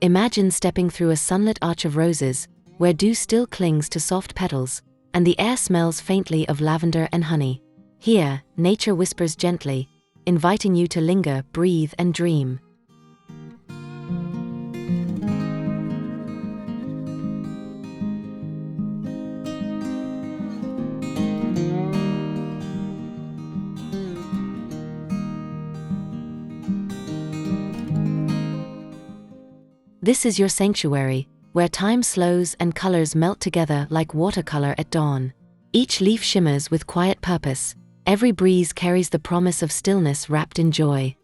Imagine stepping through a sunlit arch of roses, where dew still clings to soft petals, and the air smells faintly of lavender and honey. Here, nature whispers gently, inviting you to linger, breathe, and dream. This is your sanctuary, where time slows and colors melt together like watercolor at dawn. Each leaf shimmers with quiet purpose. Every breeze carries the promise of stillness wrapped in joy.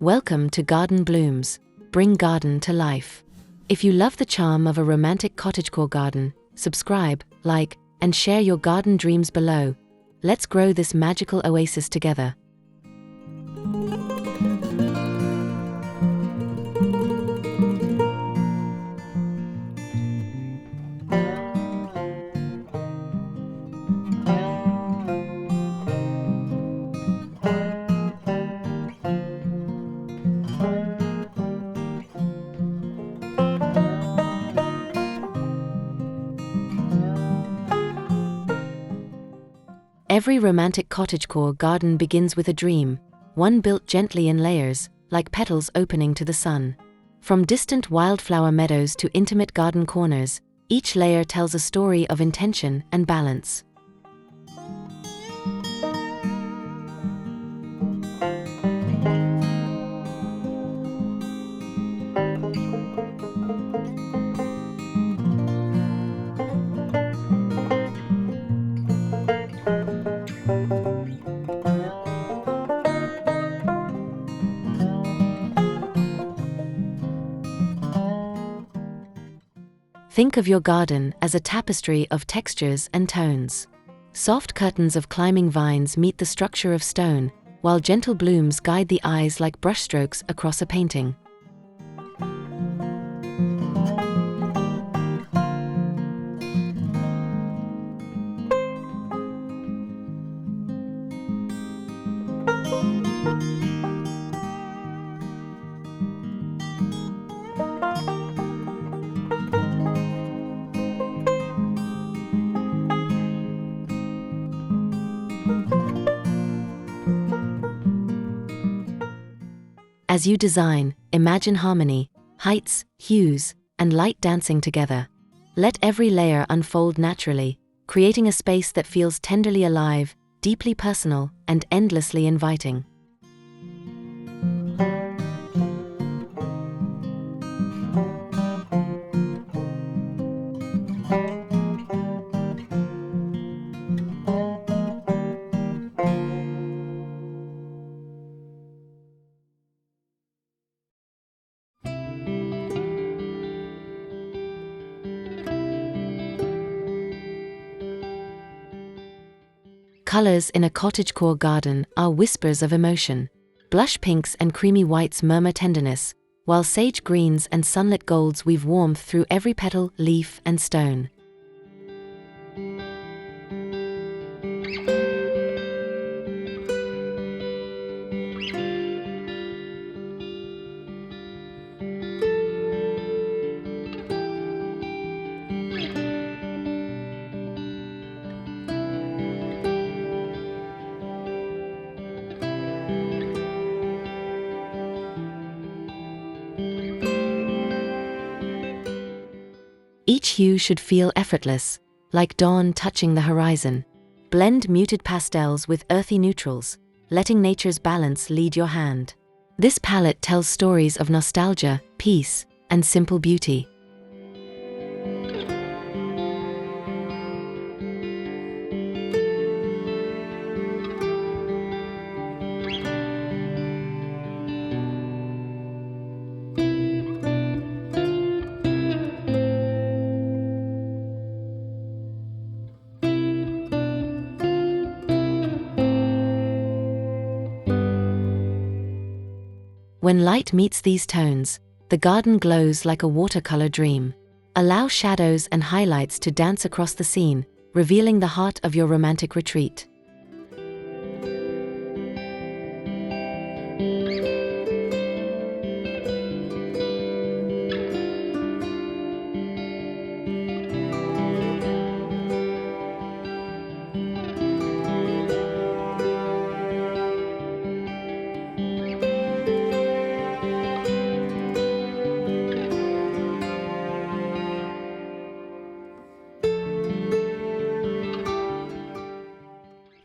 Welcome to Garden Blooms. Bring garden to life. If you love the charm of a romantic cottagecore garden, subscribe, like, and share your garden dreams below. Let's grow this magical oasis together. Every romantic cottagecore garden begins with a dream, one built gently in layers, like petals opening to the sun. From distant wildflower meadows to intimate garden corners, each layer tells a story of intention and balance. Think of your garden as a tapestry of textures and tones. Soft curtains of climbing vines meet the structure of stone, while gentle blooms guide the eyes like brushstrokes across a painting. As you design, imagine harmony, heights, hues, and light dancing together. Let every layer unfold naturally, creating a space that feels tenderly alive, deeply personal, and endlessly inviting. Colors in a cottagecore garden are whispers of emotion. Blush pinks and creamy whites murmur tenderness, while sage greens and sunlit golds weave warmth through every petal, leaf, and stone. Each hue should feel effortless, like dawn touching the horizon. Blend muted pastels with earthy neutrals, letting nature's balance lead your hand. This palette tells stories of nostalgia, peace, and simple beauty. When light meets these tones, the garden glows like a watercolor dream. Allow shadows and highlights to dance across the scene, revealing the heart of your romantic retreat.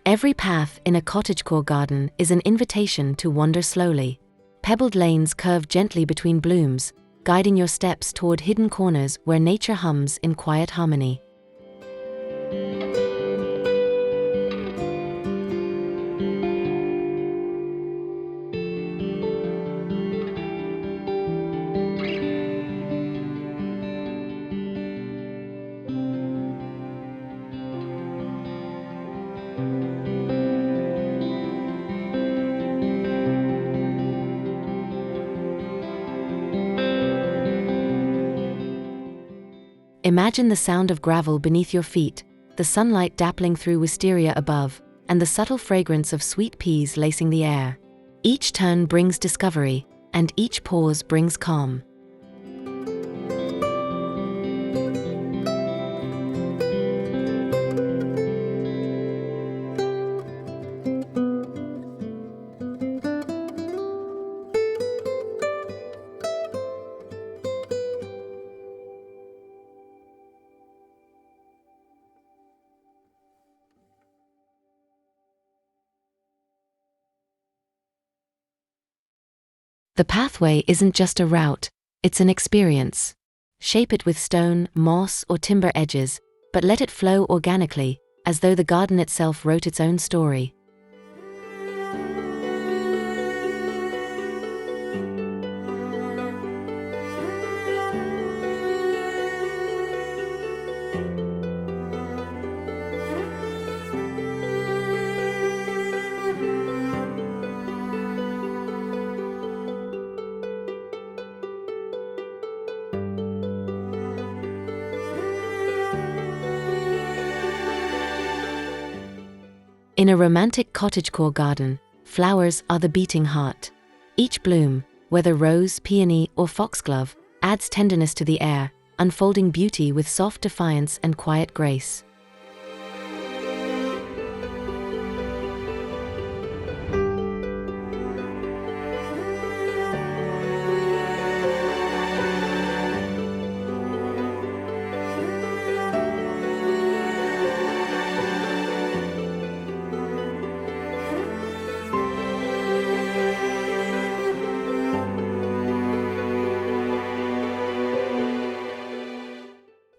Every path in a cottagecore garden is an invitation to wander slowly. Pebbled lanes curve gently between blooms, guiding your steps toward hidden corners where nature hums in quiet harmony. Imagine the sound of gravel beneath your feet, the sunlight dappling through wisteria above, and the subtle fragrance of sweet peas lacing the air. Each turn brings discovery, and each pause brings calm. The pathway isn't just a route, it's an experience. Shape it with stone, moss, or timber edges, but let it flow organically, as though the garden itself wrote its own story. In a romantic cottagecore garden, flowers are the beating heart. Each bloom, whether rose, peony, or foxglove, adds tenderness to the air, unfolding beauty with soft defiance and quiet grace.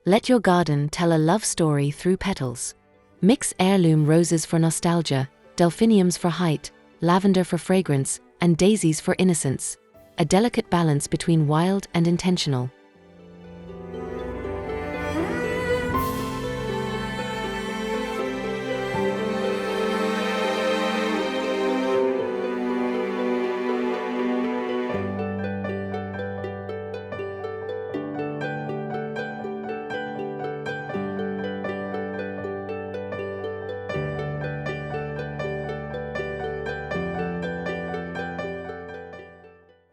Let your garden tell a love story through petals. Mix heirloom roses for nostalgia, delphiniums for height, lavender for fragrance, and daisies for innocence. A delicate balance between wild and intentional.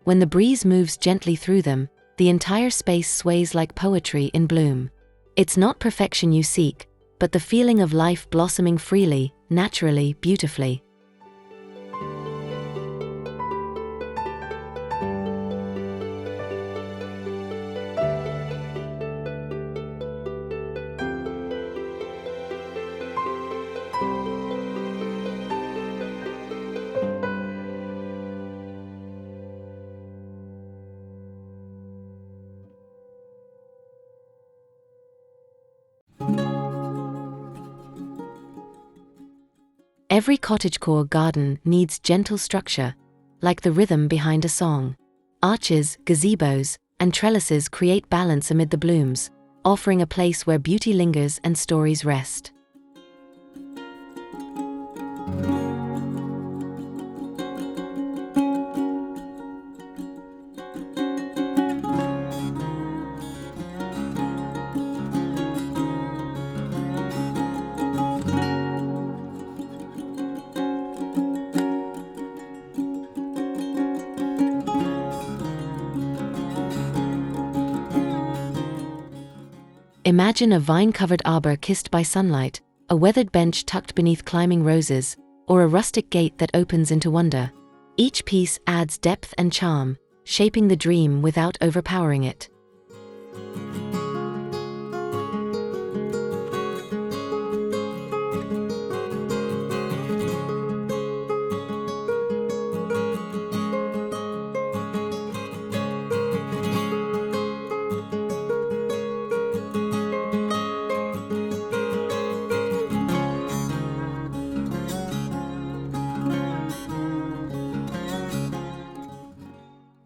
When the breeze moves gently through them, the entire space sways like poetry in bloom. It's not perfection you seek, but the feeling of life blossoming freely, naturally, beautifully. Every cottagecore garden needs gentle structure, like the rhythm behind a song. Arches, gazebos, and trellises create balance amid the blooms, offering a place where beauty lingers and stories rest. Imagine a vine-covered arbor kissed by sunlight, a weathered bench tucked beneath climbing roses, or a rustic gate that opens into wonder. Each piece adds depth and charm, shaping the dream without overpowering it.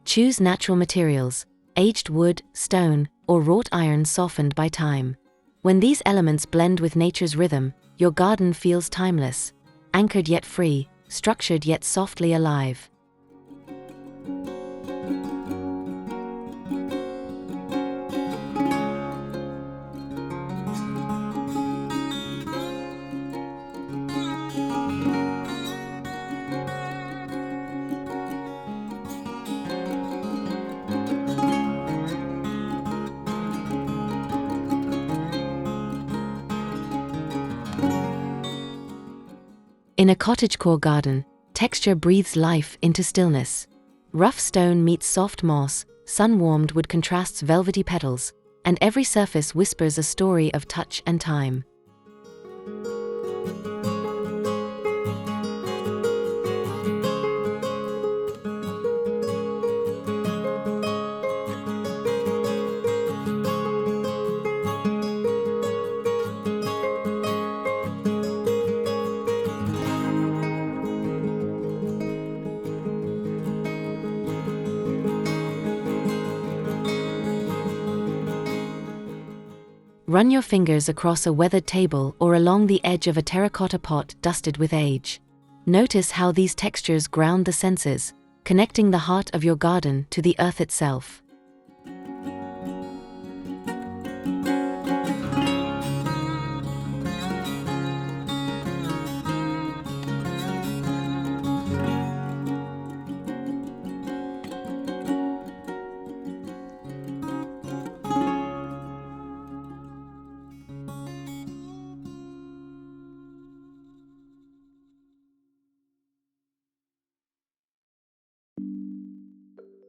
Choose natural materials, aged wood, stone, or wrought iron softened by time. When these elements blend with nature's rhythm, your garden feels timeless, anchored yet free, structured yet softly alive. In a cottagecore garden, texture breathes life into stillness. Rough stone meets soft moss, sun-warmed wood contrasts velvety petals, and every surface whispers a story of touch and time. Run your fingers across a weathered table or along the edge of a terracotta pot dusted with age. Notice how these textures ground the senses, connecting the heart of your garden to the earth itself.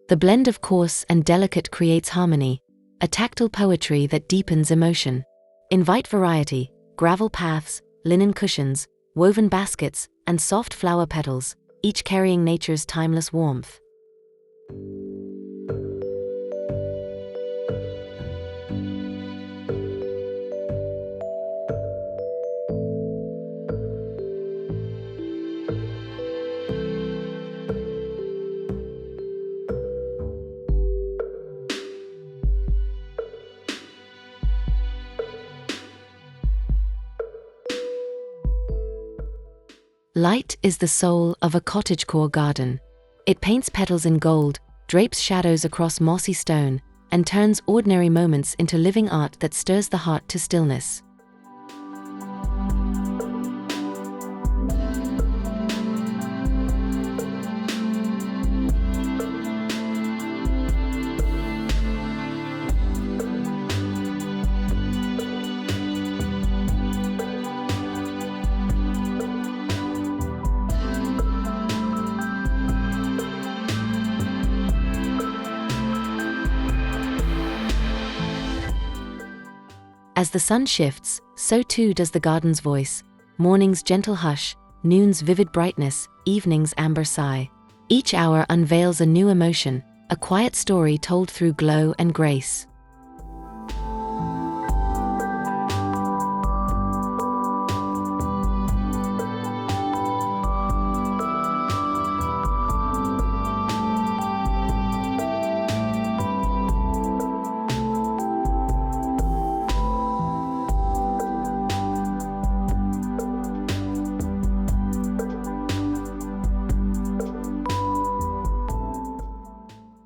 The blend of coarse and delicate creates harmony, a tactile poetry that deepens emotion. Invite variety: gravel paths, linen cushions, woven baskets, and soft flower petals, each carrying nature's timeless warmth. Light is the soul of a cottagecore garden. It paints petals in gold, drapes shadows across mossy stone, and turns ordinary moments into living art that stirs the heart to stillness. As the sun shifts, so too does the garden's voice. Morning's gentle hush, noon's vivid brightness, evening's amber sigh. Each hour unveils a new emotion, a quiet story told through glow and grace.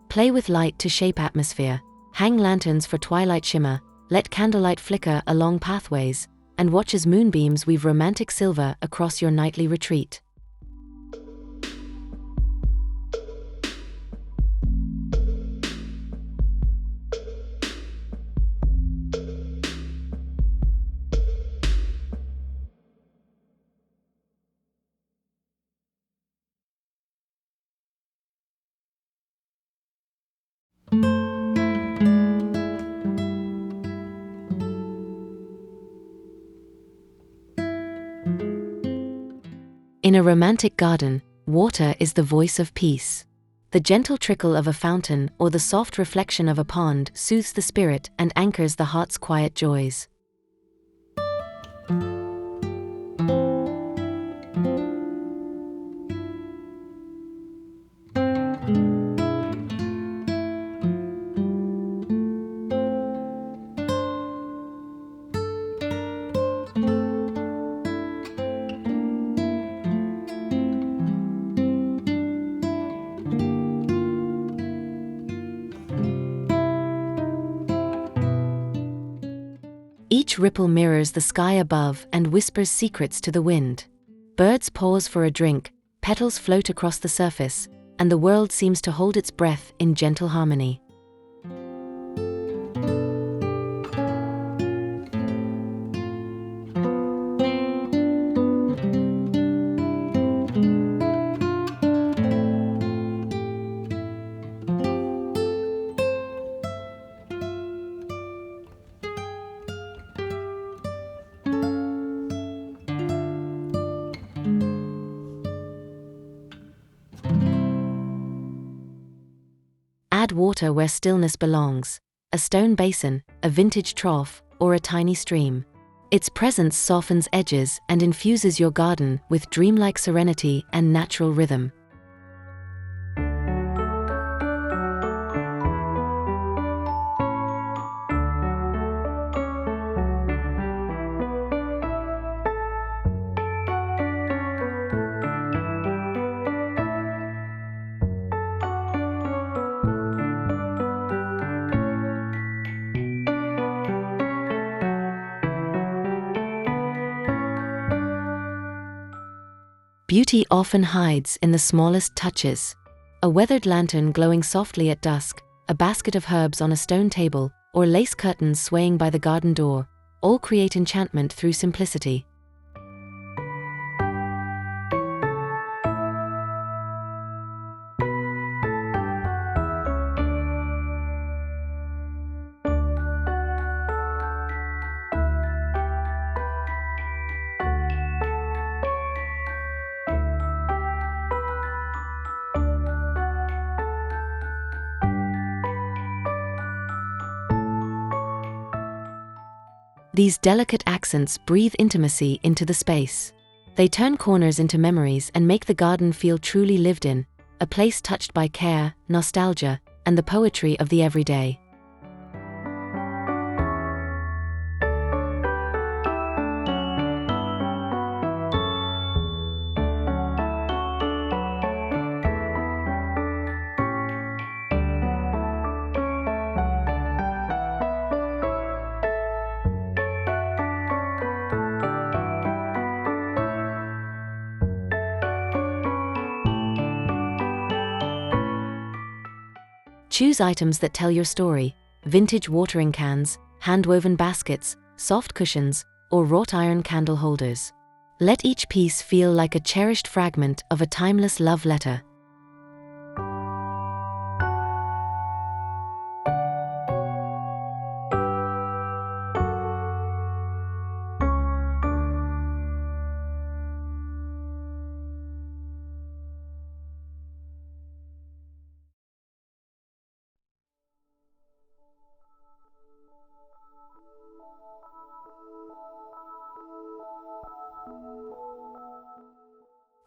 Play with light to shape atmosphere. Hang lanterns for twilight shimmer, let candlelight flicker along pathways, and watch as moonbeams weave romantic silver across your nightly retreat. In a romantic garden, water is the voice of peace. The gentle trickle of a fountain or the soft reflection of a pond soothes the spirit and anchors the heart's quiet joys. Each ripple mirrors the sky above and whispers secrets to the wind. Birds pause for a drink, petals float across the surface, and the world seems to hold its breath in gentle harmony. Add water where stillness belongs, a stone basin, a vintage trough, or a tiny stream. Its presence softens edges and infuses your garden with dreamlike serenity and natural rhythm. Beauty often hides in the smallest touches. A weathered lantern glowing softly at dusk, a basket of herbs on a stone table, or lace curtains swaying by the garden door, all create enchantment through simplicity. These delicate accents breathe intimacy into the space. They turn corners into memories and make the garden feel truly lived in, a place touched by care, nostalgia, and the poetry of the everyday. Choose items that tell your story: vintage watering cans, hand-woven baskets, soft cushions, or wrought iron candle holders. Let each piece feel like a cherished fragment of a timeless love letter.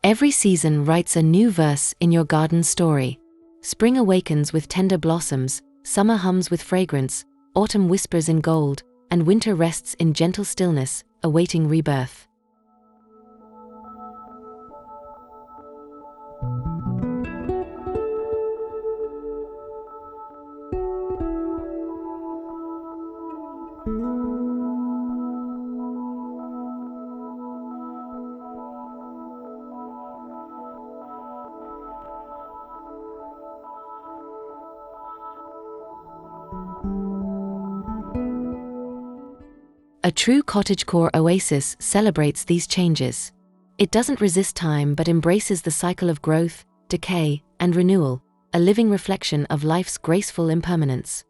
Every season writes a new verse in your garden story. Spring awakens with tender blossoms, summer hums with fragrance, autumn whispers in gold, and winter rests in gentle stillness, awaiting rebirth. A true cottagecore oasis celebrates these changes. It doesn't resist time but embraces the cycle of growth, decay, and renewal, a living reflection of life's graceful impermanence.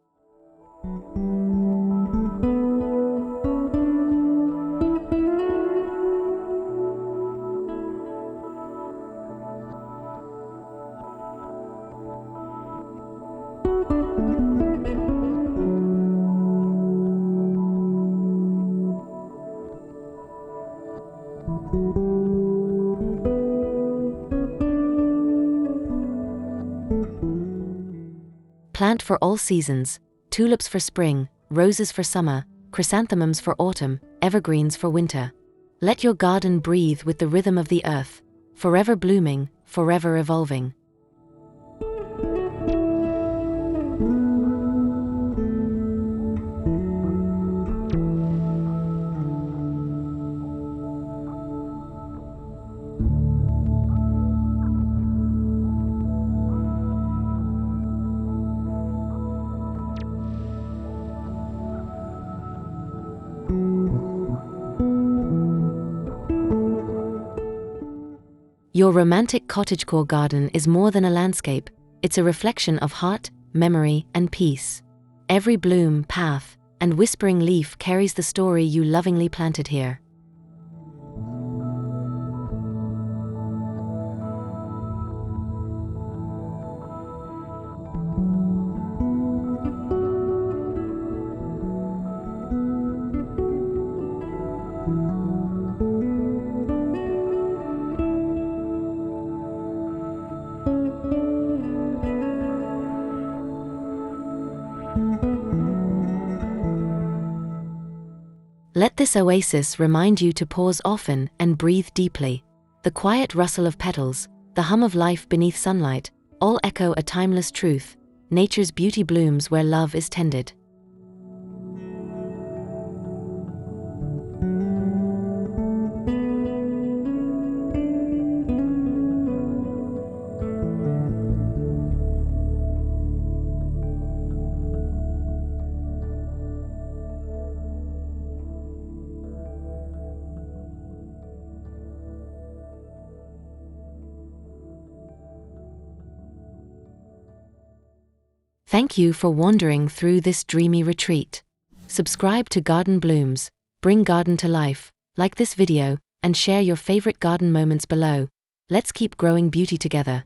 Plant for all seasons: tulips for spring, roses for summer, chrysanthemums for autumn, evergreens for winter. Let your garden breathe with the rhythm of the earth, forever blooming, forever evolving. Your romantic cottagecore garden is more than a landscape, it's a reflection of heart, memory, and peace. Every bloom, path, and whispering leaf carries the story you lovingly planted here. Let this oasis remind you to pause often and breathe deeply. The quiet rustle of petals, the hum of life beneath sunlight, all echo a timeless truth: nature's beauty blooms where love is tended. Thank you for wandering through this dreamy retreat. Subscribe to Garden Blooms, bring garden to life, like this video, and share your favorite garden moments below. Let's keep growing beauty together.